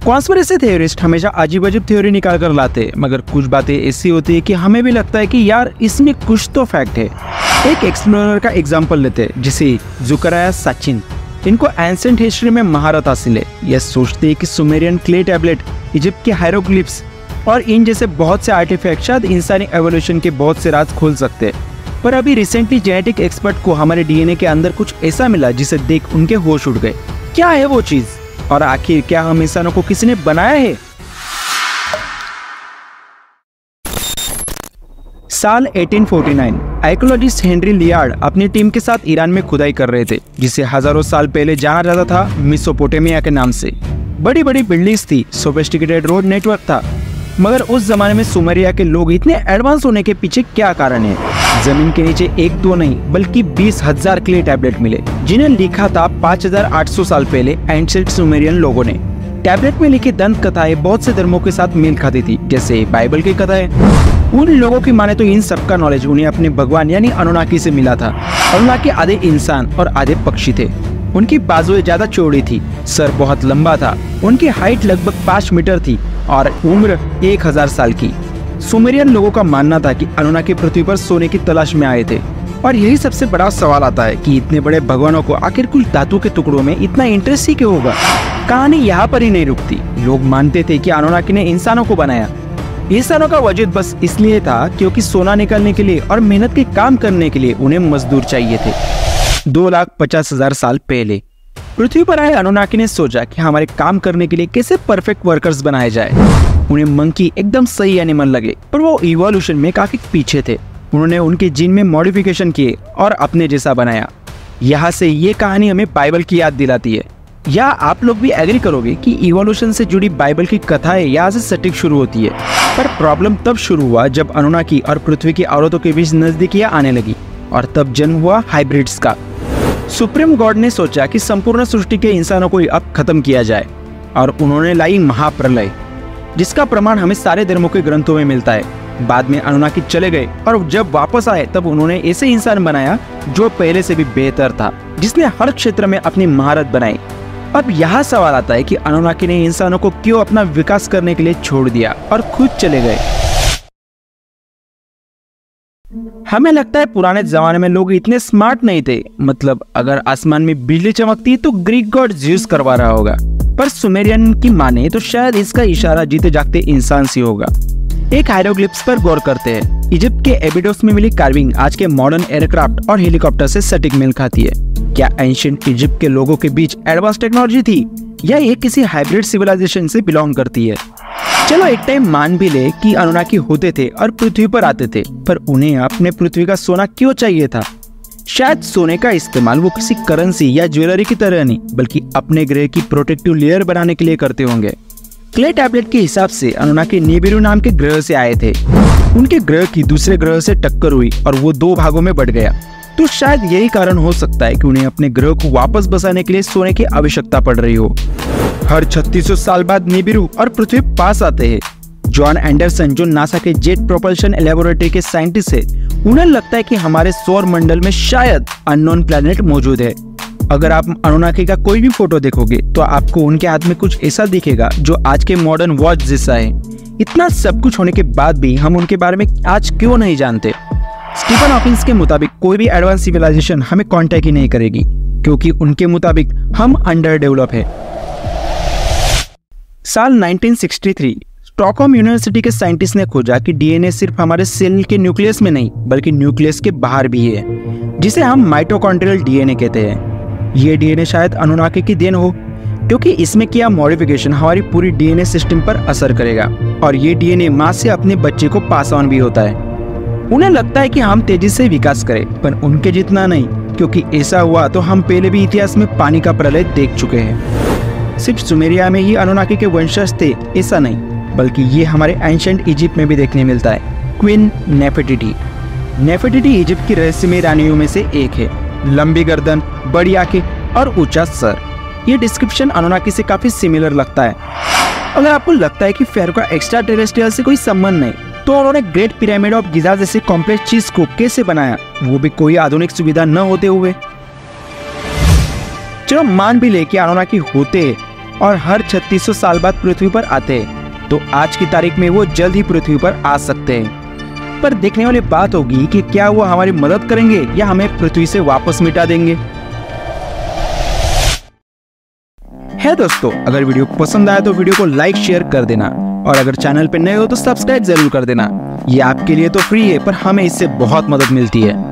Conspiracy theorist हमेशा अजीब अजीब थ्योरी निकाल कर लाते, मगर कुछ बातें ऐसी होती है कि हमें भी लगता है कि यार इसमें कुछ तो फैक्ट है। एक एक्सप्लोरर का एग्जांपल लेते हैं, जिसे ज़ुकराया साचिन। इनको एंशिएंट हिस्ट्री में महारत हासिल है। यह सोचते हैं कि सुमेरियन क्ले टैबलेट, इजिप्ट के हायरोग्लिफ्स और इन जैसे बहुत से आर्टिफैक्ट शायद इंसानी एवोल्यूशन के बहुत से राज खोल सकते हैं। पर अभी रिसेंटली जेनेटिक एक्सपर्ट को हमारे डीएनए के अंदर कुछ ऐसा मिला जिसे देख उनके होश उड़ गए। क्या है वो चीज, और आखिर क्या हम इंसानों को किसी ने बनाया है? साल 1849 आर्कियोलॉजिस्ट हेनरी लियार्ड अपनी टीम के साथ ईरान में खुदाई कर रहे थे, जिसे हजारों साल पहले जाना जाता था मेसोपोटामिया के नाम से। बड़ी बड़ी बिल्डिंग्स थी, सोफिस्टिकेटेड रोड नेटवर्क था, मगर उस जमाने में सुमेरिया के लोग इतने एडवांस होने के पीछे क्या कारण है? जमीन के नीचे एक दो नहीं बल्कि 20,000 क्ले टैबलेट मिले, जिन्हें लिखा था 5,800 साल पहले एंशिएंट सुमेरियन लोगों ने। टैबलेट में लिखी दंत कथाएं बहुत से धर्मों के साथ मेल खाती थी, जैसे बाइबल की कथाएं। उन लोगों की माने तो इन सबका नॉलेज उन्हें अपने भगवान यानी अनुनाकी से मिला था। अनुनाकी आधे इंसान और आधे पक्षी थे। उनकी बाजुएं ज्यादा चौड़ी थी, सर बहुत लंबा था, उनकी हाइट लगभग 5 मीटर थी और उम्र 1000 साल की। सुमेरियन लोगों का मानना था कि अनुनाकी पृथ्वी पर सोने की तलाश में आए थे। और यही सबसे बड़ा सवाल आता है कि इतने बड़े भगवानों को आखिर कुछ धातु के टुकड़ों में इतना इंटरेस्ट ही क्यों होगा? कहानी यहाँ पर ही नहीं रुकती। लोग मानते थे कि अनुनाकी ने इंसानों को बनाया। इंसानों का वजूद बस इसलिए था क्योंकि सोना निकालने के लिए और मेहनत के काम करने के लिए उन्हें मजदूर चाहिए थे। 2,50,000 साल पहले पृथ्वी पर आए अनुनाकी ने सोचा कि हमारे काम करने के लिए कैसे परफेक्ट वर्कर्स बनाए जाए। उन्हें मंकी एकदम सही एनिमल लगे, पर वो इवोल्यूशन में काफी पीछे थे। उन्होंने उनके जीन में मॉडिफिकेशन किए और अपने जैसा बनाया। यहाँ से ये कहानी हमें बाइबल की याद दिलाती है। या आप लोग भी एग्री करोगे कि इवोल्यूशन से जुड़ी बाइबल की कथाएं यहाँ से सटीक शुरू होती है। पर प्रॉब्लम तब शुरू हुआ जब अनुनाकी और पृथ्वी की औरतों के बीच नजदीकियां आने लगी, और तब जन्म हुआ हाइब्रिड्स का। सुप्रीम गॉड ने सोचा कि संपूर्ण सृष्टि के इंसानों को अब खत्म किया जाए, और उन्होंने लाई महाप्रलय, जिसका प्रमाण हमें सारे धर्मों के ग्रंथों में मिलता है। बाद में अनुनाकी चले गए और जब वापस आए तब उन्होंने ऐसे इंसान बनाया जो पहले से भी बेहतर था, जिसने हर क्षेत्र में अपनी महारत बनाई। अब यहाँ सवाल आता है कि अनुनाकी ने इंसानों को क्यों अपना विकास करने के लिए छोड़ दिया और खुद चले गए? हमें लगता है पुराने जमाने में लोग इतने स्मार्ट नहीं थे। मतलब अगर आसमान में बिजली चमकती तो ग्रीक गॉड ज़्यूस करवा रहा होगा, पर सुमेरियन की माने तो शायद इसका इशारा जीते जागते इंसान से होगा। एक हायरोग्लिफ्स पर गौर करते हैं। इजिप्ट के एबिडोस में मिली कार्विंग आज के मॉडर्न एयरक्राफ्ट और हेलीकॉप्टर से सटीक मेल खाती है। क्या एंशिएंट इजिप्ट के लोगों के बीच एडवांस टेक्नोलॉजी थी, या ये किसी हाइब्रिड सिविलाइजेशन से बिलोंग करती है? चलो एक टाइम मान भी ले कि अनुनाकी होते थे और पृथ्वी पर आते थे, पर उन्हें अपने पृथ्वी का सोना क्यों चाहिए था? शायद सोने का इस्तेमाल वो किसी करेंसी या ज्वेलरी की तरह नहीं, बल्कि अपने ग्रह की प्रोटेक्टिव लेयर बनाने के लिए करते होंगे। क्ले टैबलेट के हिसाब से अनुनाकी निबिरू नाम के ग्रह से आए थे। उनके ग्रह की दूसरे ग्रह से टक्कर हुई और वो 2 भागों में बढ़ गया। तो शायद यही कारण हो सकता है कि उन्हें अपने ग्रह को वापस बसाने के लिए सोने की आवश्यकता पड़ रही हो। हर 3600 साल बाद निबिरू और पृथ्वी पास आते हैं। जॉन एंडरसन, जो नासा के जेट प्रोपल्शन लेबोरेटरी के साइंटिस्ट है, उन्हें लगता है कि हमारे सौर मंडल में शायद अननोन प्लैनेट मौजूद है। अगर आप अनुनाकी का कोई भी फोटो देखोगे तो आपको उनके हाथ में कुछ ऐसा दिखेगा जो आज के मॉडर्न वॉच जैसा है। इतना सब कुछ होने के बाद भी हम उनके बारे में आज क्यों नहीं जानते? स्टीफन हॉकिंस के मुताबिक कोई भी एडवांस सिविलाइजेशन हमें कांटेक्ट ही नहीं करेगी, क्योंकि उनके मुताबिक हम अंडर डेवलप है। साल 1963 स्टॉकहोम यूनिवर्सिटी के साइंटिस्ट ने खोजा कि डीएनए सिर्फ हमारे सेल के न्यूक्लियस में नहीं बल्कि न्यूक्लियस के बाहर भी है, जिसे हम माइटोकॉन्ड्रियल डीएनए कहते हैं। ये डीएनए शायद अनुनाकी की देन हो, क्योंकि इसमें किया मॉडिफिकेशन हमारी पूरी डीएनए सिस्टम पर असर करेगा, और ये डीएनए माँ से अपने बच्चे को पास ऑन भी होता है। उन्हें लगता है कि हम तेजी से विकास करें, पर उनके जितना नहीं, क्योंकि ऐसा हुआ तो हम पहले भी इतिहास में पानी का प्रलय देख चुके हैं। सिर्फ सुमेरिया में ही अनुनाकी के वंशज थे ऐसा नहीं, बल्कि ये हमारे एंशिएंट इजिप्ट में भी देखने मिलता है। क्वीन नेफेटिटी। नेफेटिटी इजिप्ट की रहस्यमय रानियों में से एक है। लंबी गर्दन, बड़ी आंखें और ऊंचा सर। ये डिस्क्रिप्शन अनुनाकी से काफी सिमिलर लगता है। अगर आपको लगता है कि फेरो का एक्स्ट्रा टेरेस्ट्रियल से कोई संबंध नहीं, तो उन्होंने ग्रेट पिरामिड ऑफ गिजा जैसे कॉम्प्लेक्स चीज को कैसे बनाया, वो भी कोई आधुनिक सुविधा न होते हुए? चलो मान भी ले कि अनुनाकी होते हैं और हर 3600 साल बाद पृथ्वी पर आते हैं, तो आज की तारीख में वो जल्द ही पृथ्वी पर आ सकते हैं। पर देखने वाली बात होगी कि क्या वो हमारी मदद करेंगे या हमें पृथ्वी से वापस मिटा देंगे। है दोस्तों, अगर वीडियो पसंद आया तो वीडियो को लाइक शेयर कर देना, और अगर चैनल पे नए हो तो सब्सक्राइब जरूर कर देना। ये आपके लिए तो फ्री है, पर हमें इससे बहुत मदद मिलती है।